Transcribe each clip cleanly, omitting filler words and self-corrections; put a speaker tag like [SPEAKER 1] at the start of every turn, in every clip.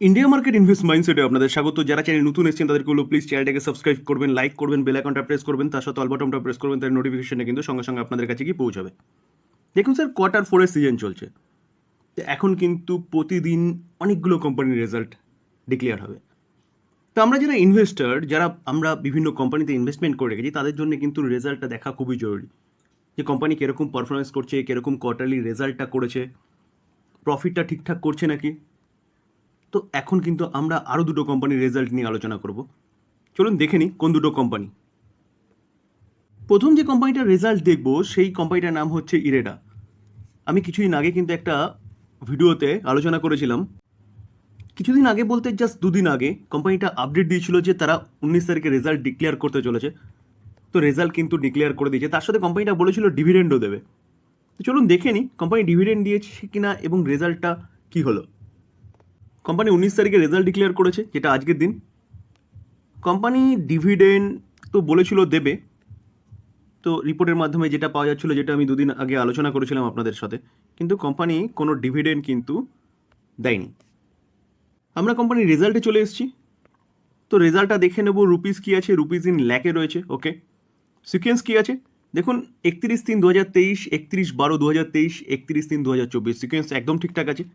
[SPEAKER 1] India market invest মাইন্ডসেটে আপনাদের স্বাগত। যারা চ্যানেল নতুন এসেছেন তাদেরকে বলবো প্লিজ চ্যানেলটাকে সাবস্ক্রাইব করবেন, লাইক করবেন, বেল আইকনটা প্রেস করবেন, তার সাথে অল বাটনটা প্রেস করবেন, তার নোটিফিকেশনটা কিন্তু সঙ্গে সঙ্গে আপনাদের কাছে গিয়ে পৌঁছাবে। দেখুন স্যার, কোয়ার্টার 4 সিজন চলছে, তো এখন কিন্তু প্রতিদিন অনেকগুলো কোম্পানির রেজাল্ট ডিক্লেয়ার হবে। তো আমরা যারা ইনভেস্টার, যারা আমরা বিভিন্ন কোম্পানিতে ইনভেস্টমেন্ট করে রেখেছি, তাদের জন্য কিন্তু রেজাল্টটা দেখা খুবই জরুরি, যে কোম্পানি কীরকম পারফরমেন্স করছে, কীরকম কোয়ার্টারলি রেজাল্টটা করেছে, প্রফিটটা ঠিকঠাক করছে নাকি। তো এখন কিন্তু আমরা আরও দুটো কোম্পানির রেজাল্ট নিয়ে আলোচনা করব। চলুন দেখে নিই কোন দুটো কোম্পানি। প্রথম যে কোম্পানিটার রেজাল্ট দেখব সেই কোম্পানিটার নাম হচ্ছে ইরেডা। আমি কিছুদিন আগে কিন্তু একটা ভিডিওতে আলোচনা করেছিলাম। কিছুদিন আগে বলতে জাস্ট 2 দিন আগে কোম্পানিটা আপডেট দিয়েছিল যে তারা 19 তারিখে রেজাল্ট ডিক্লেয়ার করতে চলেছে। তো রেজাল্ট কিন্তু ডিক্লেয়ার করে দিয়েছে, তার সাথে কোম্পানিটা বলেছিল ডিভিডেন্ডও দেবে। তো চলুন দেখে নিই কোম্পানি ডিভিডেন্ড দিয়েছে কিনা এবং রেজাল্টটা কী হলো। কোম্পানি 19 তারিখে রেজাল্ট ডিক্লেয়ার করেছে, যেটা আজকের দিন। কোম্পানি ডিভিডেন্ড তো বলেছিল দেবে, তো রিপোর্টের মাধ্যমে যেটা পাওয়া যাচ্ছিলো, যেটা আমি 2 দিন আগে আলোচনা করেছিলাম আপনাদের সাথে, কিন্তু কোম্পানি কোনো ডিভিডেন্ড কিন্তু দেয়নি। আমরা কোম্পানির রেজাল্টে চলে এসেছি। তো রেজাল্টটা দেখে নেব। রুপিস কী আছে, রুপিস ইন ল্যাকে রয়েছে। ওকে, সিকোয়েন্স কী আছে দেখুন, 31/3/2023, 31/12/2023, 31/3/2024, সিকোয়েন্স একদম ঠিকঠাক আছে।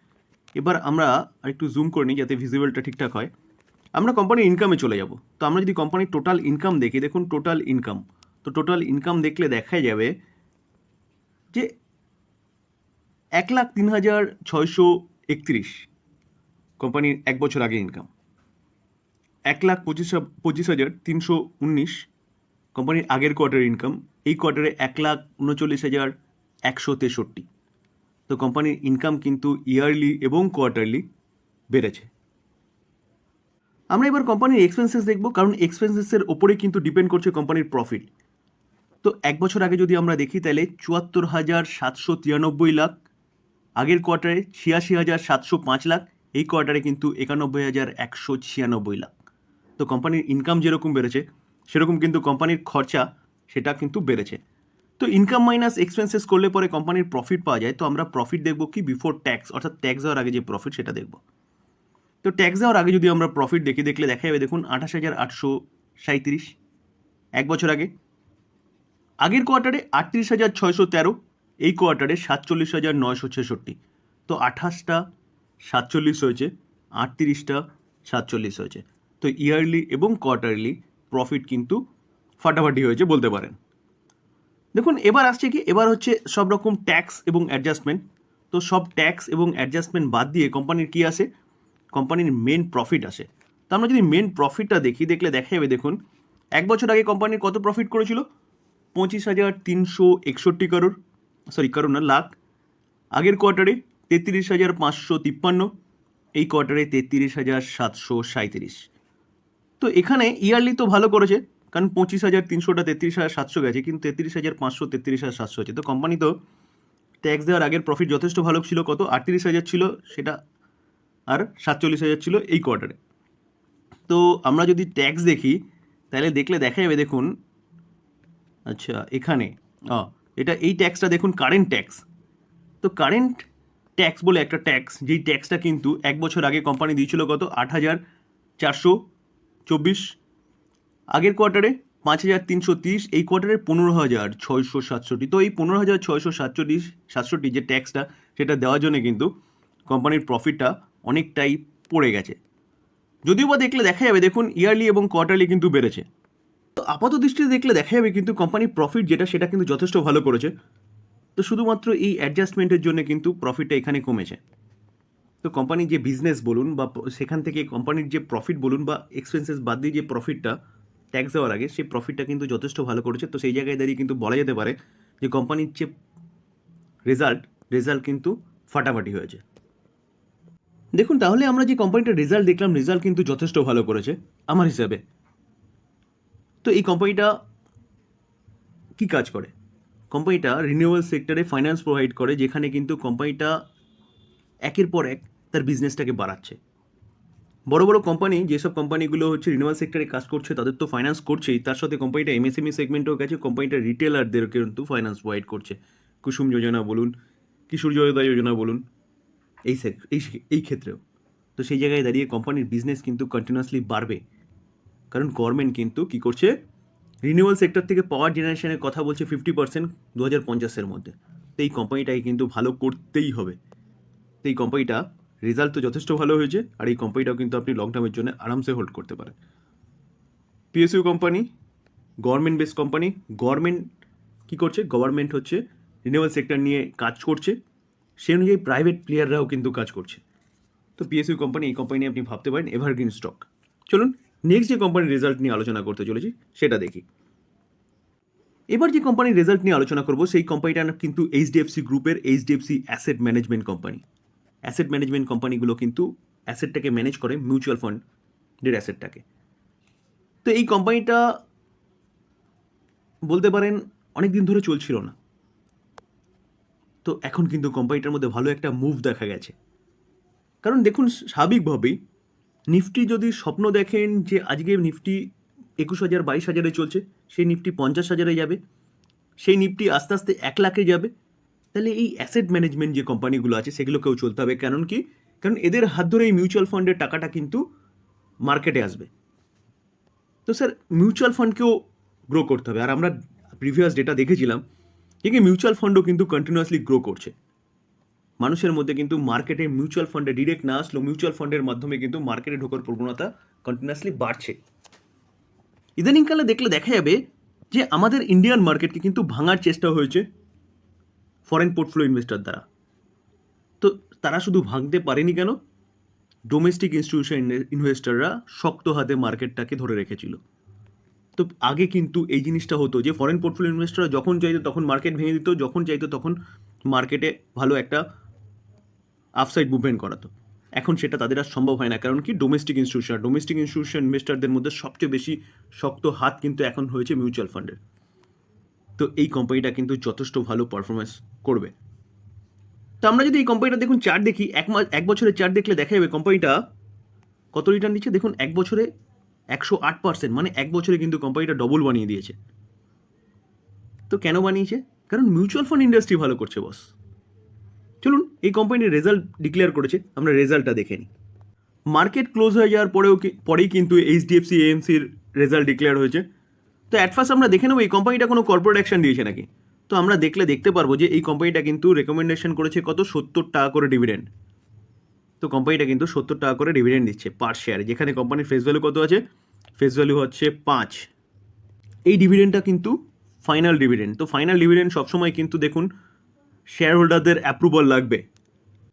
[SPEAKER 1] এবার আমরা আরেকটু জুম করে নিই যাতে ভিজিবলটা ঠিকঠাক হয়। আমরা কোম্পানির ইনকামে চলে যাব। তো আমরা যদি কোম্পানির টোটাল ইনকাম দেখি, দেখুন টোটাল ইনকাম, তো টোটাল ইনকাম দেখলে দেখা যাবে যে 1,03,631 কোম্পানির এক বছর আগে ইনকাম। 1,25,319 কোম্পানির আগের কোয়ার্টার ইনকাম। এই কোয়ার্টারে 1,39,163। তো কোম্পানির ইনকাম কিন্তু ইয়ারলি এবং কোয়ার্টারলি বেড়েছে। আমরা এবার কোম্পানির এক্সপেন্সেস দেখব, কারণ এক্সপেন্সেসের ওপরে কিন্তু ডিপেন্ড করছে কোম্পানির প্রফিট। তো এক বছর আগে যদি আমরা দেখি তাহলে 74,793 লাখ, আগের কোয়ার্টারে 86,705 লাখ, এই কোয়ার্টারে কিন্তু 91,196 লাখ। তো কোম্পানির ইনকাম যেরকম বেড়েছে সেরকম কিন্তু কোম্পানির খরচা সেটা কিন্তু বেড়েছে। তো ইনকাম মাইনাস এক্সপেন্সেস করলে পরে কোম্পানির প্রফিট পাওয়া যায়। তো আমরা প্রফিট দেখব কি বিফোর ট্যাক্স, অর্থাৎ ট্যাক্স দেওয়ার আগে যে প্রফিট সেটা দেখব। তো ট্যাক্স দেওয়ার আগে যদি আমরা প্রফিট দেখলে দেখা যাবে, দেখুন 28,837 এক বছর আগে। আগের কোয়ার্টারে 38,613, এই কোয়ার্টারে 47,966। তো 28টা 47 হয়েছে, 38টা 47 হয়েছে। তো ইয়ারলি এবং কোয়ার্টারলি প্রফিট কিন্তু ফাটাফাটি হয়েছে বলতে পারেন। দেখুন এবার আসছে কি, এবার হচ্ছে সব রকম ট্যাক্স এবং অ্যাডজাস্টমেন্ট। তো সব ট্যাক্স এবং অ্যাডজাস্টমেন্ট বাদ দিয়ে কোম্পানির কী আসে, কোম্পানির মেন প্রফিট আসে। তো আমরা যদি মেন প্রফিটটা দেখলে দেখা যাবে, দেখুন এক বছর আগে কোম্পানির কত প্রফিট করেছিল, 25,361 করোড় না লাখ। আগের কোয়ার্টারে 33,553, এই কোয়ার্টারে 33,737। তো এখানে ইয়ারলি তো ভালো করেছে, কারণ 25,300টা 33,700 গেছে, কিন্তু 33,500 33,700 হচ্ছে। তো কোম্পানি তো ট্যাক্স দেওয়ার আগের প্রফিট যথেষ্ট ভালো ছিল, কত 38,000 ছিল সেটা, আর 47,000 ছিল এই কোয়ার্টারে। তো আমরা যদি ট্যাক্স দেখি তাহলে দেখা যাবে, দেখুন আচ্ছা এখানে এটা এই ট্যাক্সটা দেখুন, কারেন্ট ট্যাক্স। তো কারেন্ট ট্যাক্স বলে একটা ট্যাক্স, যেই ট্যাক্সটা কিন্তু এক বছর আগে কোম্পানি দিয়েছিল কত, 8,424, আগের কোয়ার্টারে 5,330, এই কোয়ার্টারে 15,667। তো এই 15,667 যে ট্যাক্সটা, সেটা দেওয়ার জন্য কিন্তু কোম্পানির প্রফিটটা অনেকটাই পড়ে গেছে। যদিও বা দেখলে দেখা যাবে, দেখুন ইয়ারলি এবং কোয়ার্টারলি কিন্তু বেড়েছে। তো আপাত দৃষ্টিতে দেখলে দেখা যাবে কিন্তু কোম্পানির প্রফিট যেটা, সেটা কিন্তু যথেষ্ট ভালো করেছে। তো শুধুমাত্র এই অ্যাডজাস্টমেন্টের জন্য কিন্তু প্রফিটটা এখানে কমেছে। তো কোম্পানির যে বিজনেস বলুন বা সেখান থেকে কোম্পানির যে প্রফিট বলুন বা এক্সপেন্সেস বাদ দিয়ে যে প্রফিটটা ট্যাক্স দেওয়ার আগে, সেই প্রফিটটা কিন্তু যথেষ্ট ভালো করেছে। তো সেই জায়গায় দাঁড়িয়ে কিন্তু বলা যেতে পারে যে কোম্পানির যে রেজাল্ট কিন্তু ফাটাফাটি হয়েছে। দেখুন তাহলে আমরা যে কোম্পানিটার রেজাল্ট দেখলাম, রেজাল্ট কিন্তু যথেষ্ট ভালো করেছে আমার হিসাবে। তো এই কোম্পানিটা কী কাজ করে, কোম্পানিটা রিনিউয়েবল সেক্টরে ফাইন্যান্স প্রোভাইড করে, যেখানে কিন্তু কোম্পানিটা একের পর এক তার বিজনেসটাকে বাড়াচ্ছে। বড় বড় কোম্পানি, যেসব কোম্পানিগুলো হচ্ছে রিনিউয়াল সেক্টরে কাজ করছে, তাদের তো ফাইন্যান্স করছেই, তার সাথে কোম্পানিটা এমএসএমই সেগমেন্টেও গেছে, কোম্পানিটা রিটেলারদের কিন্তু ফাইন্যান্স প্রোভাইড করছে। কুসুম যোজনা বলুন, কিশোর যোজনা বলুন, এই ক্ষেত্রেও। তো তো সেই জায়গায় দাঁড়িয়ে কোম্পানির বিজনেস কিন্তু কন্টিনিউয়াসলি বাড়বে, কারণ গভর্নমেন্ট কিন্তু কী করছে, রিনিউয়াল সেক্টর থেকে পাওয়ার জেনারেশনের কথা বলছে 50% 2050-এর মধ্যে। তো এই কোম্পানিটাকে কিন্তু ভালো করতেই হবে। তো এই কোম্পানিটা রেজাল্ট তো যথেষ্ট ভালো হয়েছে, আর এই কোম্পানিটাও কিন্তু আপনি লং টার্মের জন্য আরামসে হোল্ড করতে পারেন। PSU company government base company, government কী করছে, গভর্নমেন্ট হচ্ছে রিনিউয়াল সেক্টর নিয়ে কাজ করছে, সেই অনুযায়ী প্রাইভেট প্লেয়াররাও কিন্তু কাজ করছে। তো পিএসইউ কোম্পানি, এই কোম্পানি নিয়ে আপনি ভাবতে পারেন এভারগ্রিন স্টক। চলুন নেক্সট যে কোম্পানির রেজাল্ট নিয়ে আলোচনা করতে চলেছি সেটা দেখি। এবার যে কোম্পানির রেজাল্ট নিয়ে আলোচনা করব সেই কোম্পানিটা কিন্তু এইচডিএফসি গ্রুপের HDFC asset management company. Asset management কোম্পানিগুলো কিন্তু অ্যাসেটটাকে ম্যানেজ করে, মিউচুয়াল ফান্ডের অ্যাসেটটাকে। তো এই কোম্পানিটা বলতে পারেন অনেক দিন ধরে চলছিল না, তো এখন কিন্তু কোম্পানিটার মধ্যে ভালো একটা মুভ দেখা গেছে। কারণ দেখুন, স্বাভাবিকভাবেই নিফটি যদি স্বপ্ন দেখেন যে আজকে নিফটি 21,000-22,000 চলছে, সেই নিফটি 50,000 যাবে, সেই নিফটি আস্তে আস্তে 1 লাখে যাবে, তাহলে এই অ্যাসেট ম্যানেজমেন্ট যে কোম্পানিগুলো আছে সেগুলোকেও চলতে হবে। কারণ এদের হাত ধরে এই মিউচুয়াল ফান্ডের টাকাটা কিন্তু মার্কেটে আসবে। তো স্যার মিউচুয়াল ফান্ডকেও গ্রো করতে হবে, আর আমরা প্রিভিয়াস ডেটা দেখেছিলাম যে মিউচুয়াল ফান্ডও কিন্তু কন্টিনিউয়াসলি গ্রো করছে। মানুষের মধ্যে কিন্তু মার্কেটে মিউচুয়াল ফান্ডে ডিরেক্ট না আসলেও মিউচুয়াল ফান্ডের মাধ্যমে কিন্তু মার্কেটে ঢোকার প্রবণতা কন্টিনিউয়াসলি বাড়ছে। ইদানিংকালে দেখলে দেখা যাবে যে আমাদের ইন্ডিয়ান মার্কেটকে কিন্তু ভাঙার চেষ্টা হয়েছে ফরেন পোর্টফোলিও ইনভেস্টর দ্বারা। তো তারা শুধু ভাঙতে পারেনি কেন, ডোমেস্টিক ইনস্টিটিউশন ইনভেস্টররা শক্ত হাতে মার্কেটটাকে ধরে রেখেছিল। তো আগে কিন্তু এই জিনিসটা হতো যে ফরেন পোর্টফোলিও ইনভেস্টররা যখন চাইতো তখন মার্কেট ভেঙে দিত, যখন চাইতো তখন মার্কেটে ভালো একটা আপসাইড মুভমেন্ট করাতো। এখন সেটা তাদের আর সম্ভব হয় না, কারণ কি ডোমেস্টিক ইনস্টিটিউশন ইনভেস্টরদের মধ্যে সবচেয়ে বেশি শক্ত হাত কিন্তু এখন হয়েছে মিউচুয়াল ফান্ডের। তো এই কোম্পানিটা কিন্তু যথেষ্ট ভালো পারফরমেন্স করবে। তো আমরা যদি এই কোম্পানিটা দেখুন চার্ট দেখি, এক বছরের চার্ট দেখলে দেখা যাবে কোম্পানিটা কত রিটার্ন দিচ্ছে। দেখুন 1 বছরে 108%, মানে 1 বছরে কিন্তু কোম্পানিটা ডবল বানিয়ে দিয়েছে। তো কেন বানিয়েছে? কারণ মিউচুয়াল ফান্ড ইন্ডাস্ট্রি ভালো করছে বস। চলুন এই কোম্পানির রেজাল্ট ডিক্লেয়ার করেছে, আমরা রেজাল্টটা দেখে নিই। মার্কেট ক্লোজ হয়ে যাওয়ার পরেই কিন্তু এইচডিএফসি এএমসির রেজাল্ট ডিক্লেয়ার হয়েছে। তো অ্যাট ফার্স্ট আমরা দেখে নেবো এই কোম্পানিটা কোনো কর্পোরেট অ্যাকশন দিয়েছে নাকি। তো আমরা দেখতে পারবো যে এই কোম্পানিটা কিন্তু রেকমেন্ডেশন করেছে কত, 70 টাকা করে ডিভিডেন্ড। তো কোম্পানিটা কিন্তু 70 টাকা করে ডিভিডেন্ড দিচ্ছে পার শেয়ারে, যেখানে কোম্পানির ফেস ভ্যালু কত আছে, ফেস ভ্যালু হচ্ছে 5। এই ডিভিডেন্ডটা কিন্তু ফাইনাল ডিভিডেন্ড। তো ফাইনাল ডিভিডেন্ড সবসময় কিন্তু দেখুন শেয়ার হোল্ডারদের অ্যাপ্রুভাল লাগবে।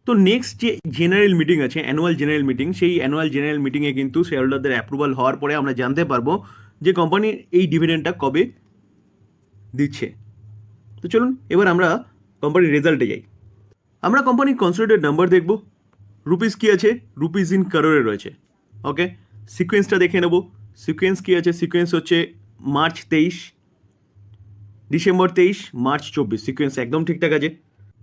[SPEAKER 1] তো নেক্সট যে জেনারেল মিটিং আছে, অ্যানুয়াল জেনারেল মিটিং, সেই অ্যানুয়াল জেনারেল মিটিংয়ে কিন্তু শেয়ার হোল্ডারদের অ্যাপ্রুভাল হওয়ার পরে আমরা জানতে পারবো যে কোম্পানি এই ডিভিডেন্ডটা কবে দিচ্ছে। তো চলুন এবার আমরা কোম্পানির রেজাল্টে যাই। আমরা কোম্পানির কনসোলিডেটেড নাম্বার দেখব। রুপিস কী আছে, রুপিস ইন কারোরে রয়েছে। ওকে, সিকোয়েন্সটা দেখে নেব। সিকোয়েন্স কী আছে, সিকোয়েন্স হচ্ছে মার্চ 23, ডিসেম্বর 23, মার্চ 24, সিকোয়েন্স একদম ঠিকঠাক আছে।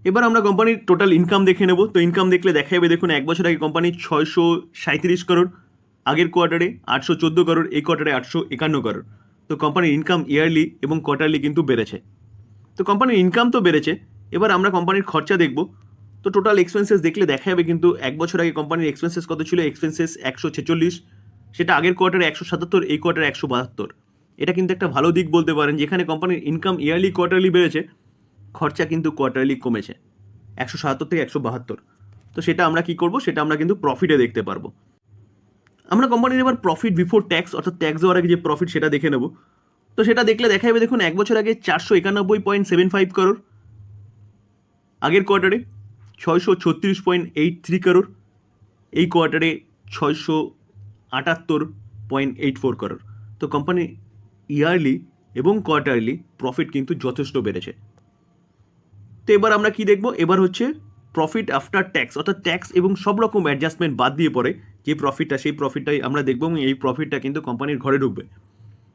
[SPEAKER 1] এবার আমরা কোম্পানির টোটাল ইনকাম দেখে নেব। তো ইনকাম দেখলে দেখা যাবে দেখুন 1 বছর আগে কোম্পানির 637 করোড়, আগের কোয়ার্টারে 814 করোড়, এই কোয়ার্টারে 851 করোড়। তো কোম্পানির ইনকাম ইয়ারলি এবং কোয়ার্টারলি কিন্তু বেড়েছে। তো কোম্পানির ইনকাম তো বেড়েছে, এবার আমরা কোম্পানির খরচা দেখব। তো টোটাল এক্সপেন্সেস দেখলে দেখা যাবে কিন্তু 1 বছর আগে কোম্পানির এক্সপেন্সেস কত ছিল, এক্সপেন্সেস 146, সেটা আগের কোয়ার্টারে 177, এই কোয়ার্টারে 172। এটা কিন্তু একটা ভালো দিক বলতে পারেন, যেখানে কোম্পানির ইনকাম ইয়ারলি কোয়ার্টারলি বেড়েছে, খরচা কিন্তু কোয়ার্টারলি কমেছে 177 থেকে 172। তো সেটা আমরা কি করব, সেটা আমরা কিন্তু প্রফিটে দেখতে পারবো। আমরা কোম্পানির এবার প্রফিট বিফোর ট্যাক্স, অর্থাৎ ট্যাক্স দেওয়ার আগে যে প্রফিট সেটা দেখে নেব। তো সেটা দেখলে দেখা যাবে দেখুন 1 বছর আগে 491.75 করোড়, আগের কোয়ার্টারে 636.83 করোড়, এই কোয়ার্টারে 678.84 করোড়। তো কোম্পানির ইয়ারলি এবং কোয়ার্টারলি প্রফিট কিন্তু যথেষ্ট বেড়েছে। তো এবার আমরা কি দেখব, এবার হচ্ছে প্রফিট আফটার ট্যাক্স, অর্থাৎ ট্যাক্স এবং সব রকম অ্যাডজাস্টমেন্ট বাদ দিয়ে পরে যে প্রফিটটা, সেই প্রফিটটাই আমরা দেখবো, এবং এই প্রফিটটা কিন্তু কোম্পানির ঘরে ঢুকবে।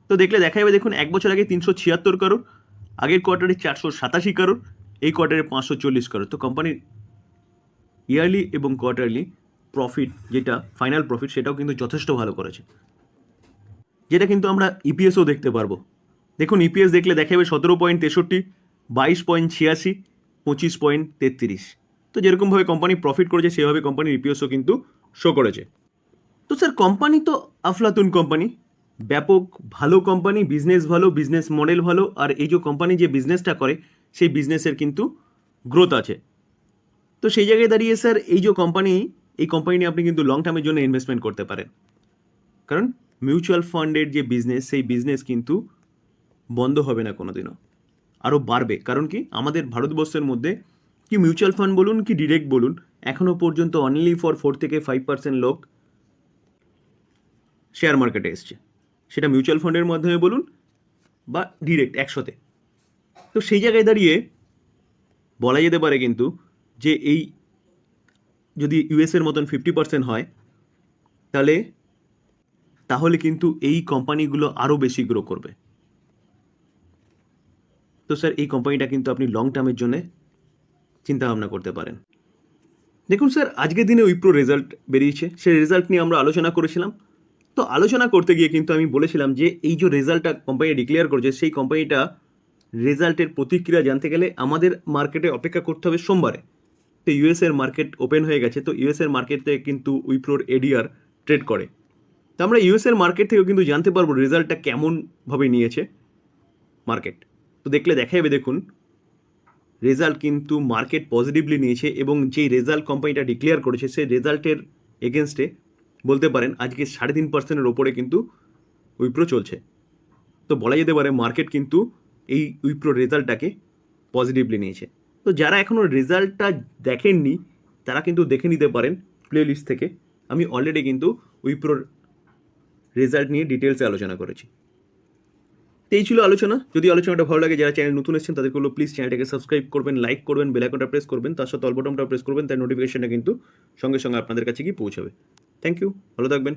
[SPEAKER 1] তো দেখলে দেখা যাবে দেখুন 1 বছর আগে 376 করোড়, আগের কোয়ার্টারে 487 করোড়, এই কোয়ার্টারে 540 করোড়। তো কোম্পানির ইয়ারলি এবং কোয়ার্টারলি প্রফিট, যেটা ফাইনাল প্রফিট, সেটাও কিন্তু যথেষ্ট ভালো করেছে, যেটা কিন্তু আমরা ইপিএসও দেখতে পারবো। দেখুন ইপিএস দেখলে দেখা যাবে 17.63, 22.86, 25.33। তো যেরকমভাবে কোম্পানি প্রফিট করেছে সেভাবে কোম্পানির ইপিএসও কিন্তু শো করেছে। তো স্যার কোম্পানি তো আফলাতুন কোম্পানি, ব্যাপক ভালো কোম্পানি, বিজনেস ভালো, বিজনেস মডেল ভালো, আর এই যে কোম্পানি যে বিজনেসটা করে সেই বিজনেসের কিন্তু গ্রোথ আছে। তো সেই জায়গায় দাঁড়িয়ে স্যার এই যে কোম্পানি, এই কোম্পানি নিয়ে আপনি কিন্তু লং টার্মের জন্য ইনভেস্টমেন্ট করতে পারেন, কারণ মিউচুয়াল ফান্ডের যে বিজনেস সেই বিজনেস কিন্তু বন্ধ হবে না কোনোদিনও, আরও বাড়বে। কারণ কি, আমাদের ভারতবর্ষের মধ্যে কি মিউচুয়াল ফান্ড বলুন কি ডিরেক্ট বলুন, এখনও পর্যন্ত অনলি ফর 4 থেকে 5% লোক শেয়ার মার্কেটে এসছে, সেটা মিউচুয়াল ফান্ডের মাধ্যমে বলুন বা ডিরেক্ট একসাথে। তো সেই জায়গায় দাঁড়িয়ে বলা যেতে পারে কিন্তু যে এই যদি ইউএসের মতন 50% হয় তাহলে কিন্তু এই কোম্পানিগুলো আরও বেশি গ্রো করবে। তো স্যার এই কোম্পানিটা কিন্তু আপনি লং টার্মের জন্য চিন্তা ভাবনা করতে পারেন। দেখুন স্যার, আজকের দিনে উইপ্রো রেজাল্ট বেরিয়েছে, সেই রেজাল্ট নিয়ে আমরা আলোচনা করেছিলাম। তো আলোচনা করতে গিয়ে কিন্তু আমি বলেছিলাম যে এই যে রেজাল্টটা কোম্পানি ডিক্লেয়ার করেছে, সেই কোম্পানিটা রেজাল্টের প্রতিক্রিয়া জানতে গেলে আমাদের মার্কেটে অপেক্ষা করতে হবে সোমবারে। তো ইউএসের মার্কেট ওপেন হয়ে গেছে, তো ইউএসের মার্কেটে কিন্তু উইপ্রোর এডিআর ট্রেড করে। তো আমরা ইউএসের মার্কেট থেকেও কিন্তু জানতে পারবো রেজাল্টটা কেমনভাবে নিয়েছে মার্কেট। তো দেখা যাবে, দেখুন রেজাল্ট কিন্তু মার্কেট পজিটিভলি নিয়েছে, এবং যেই রেজাল্ট কোম্পানিটা ডিক্লেয়ার করেছে সেই রেজাল্টের এগেনস্টে বলতে পারেন আজকে 3.5%-এর ওপরে কিন্তু উইপ্রো চলছে। তো বলা যেতে পারে মার্কেট কিন্তু এই উইপ্রো রেজাল্টটাকে পজিটিভলি নিয়েছে। তো যারা এখনও রেজাল্টটা দেখেননি তারা কিন্তু দেখে নিতে পারেন প্লে লিস্ট থেকে। আমি অলরেডি কিন্তু উইপ্রোর রেজাল্ট নিয়ে ডিটেলসে আলোচনা করেছি। তো এই ছিল আলোচনা। যদি আলোচনাটা ভালো লাগে, যারা চ্যানেল নতুন এসেছেন তাদেরকে বলবো প্লিজ চ্যানেলটাকে সাবস্ক্রাইব করবেন, লাইক করবেন, বেল আইকনটা প্রেস করবেন, তার সাথে অল বাটনটা প্রেস করবেন, তার নোটিফিকেশনটা কিন্তু সঙ্গে সঙ্গে আপনাদের কাছে গিয়ে পৌঁছাবে। থ্যাংক ইউ, ভালো থাকবেন।